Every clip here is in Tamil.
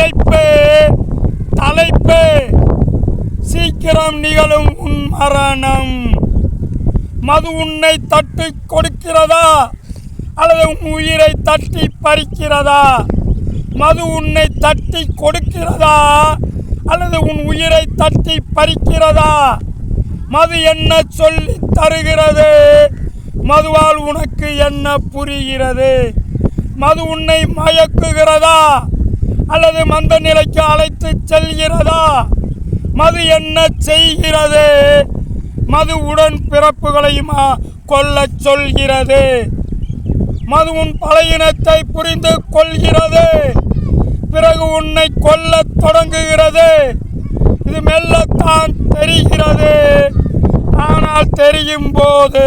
படைப்பு தலைப்பு சீக்கிரம் நிகழும் உன் மரணம். மது உன்னை தட்டி கொடுக்கிறதா அல்லது உன் உயிரை தட்டி பறிக்கிறதா? மது உன்னை தட்டி கொடுக்கிறதா அல்லது உன் உயிரை தட்டி பறிக்கிறதா? மது என்ன சொல்லி தருகிறது? மதுவால் உனக்கு என்ன புரிகிறது? மது உன்னை மயக்குகிறதா அல்லது மந்த நிலைக்கு அழைத்து செல்கிறதா? மது என்ன செய்கிறது? மது உடன் பிறப்புகளையும் கொல்லச் சொல்கிறது. மது உன் பழையினத்தை புரிந்து கொள்கிறது, பிறகு உன்னை கொல்லத் தொடங்குகிறது. இது மெல்லத்தான் தெரிகிறது, ஆனால் தெரியும் போது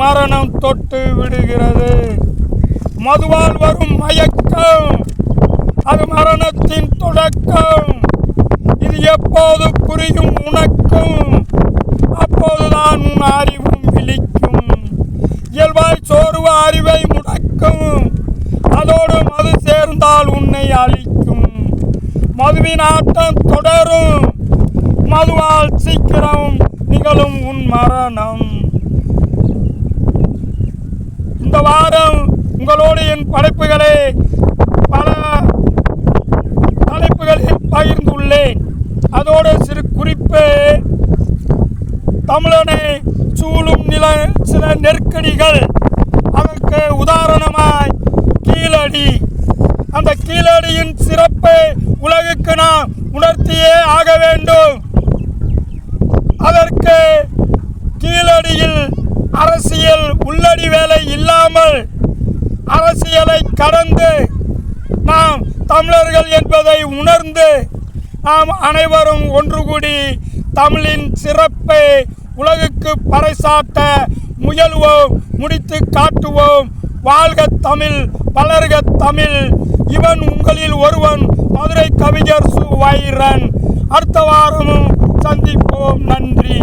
மரணம் தொட்டு விடுகிறது. மதுவால் வரும் மயக்கம் அது மரணத்தின் தொடக்கம். இது எப்போது புரியும் உனக்கும், அப்போதுதான் உன் அறிவும் விழிக்கும். இயல்பாய் சோர்வு அறிவை முடக்கும், அதோடு மது சேர்ந்தால் உன்னை அழிக்கும். மதுவின் ஆட்டம் தொடரும், மதுவால் சீக்கிரம் நிகழும் உன் மரணம். இந்த வாரம் உங்களோடு என் படைப்புகளை பல தலைப்புகளில் பகிர்ந்துள்ளேன். அதோடு சிறு குறிப்பு, தமிழனை சூழும் சில நெருக்கடிகள், அதற்கு உதாரணமாய் கீழடி. அந்த கீழடியின் சிறப்பை உலகுக்கு நாம் உணர்த்தியே ஆக வேண்டும். அதற்கு கீழடியில் அரசியல் உள்ளடி வேலை இல்லாமல் அரசியலை கடந்து நாம் தமிழர்கள் என்பதை உணர்ந்து நாம் அனைவரும் ஒன்று கூடி தமிழின் சிறப்பை உலகுக்கு பறைசாட்ட முயல்வோம், முடித்து காட்டுவோம். வாழ்க தமிழ், வளர்க தமிழ். இவன் உங்களில் ஒருவன், மதுரை கவிஞர் சு. வைரன். அடுத்த வாரமும் சந்திப்போம். நன்றி.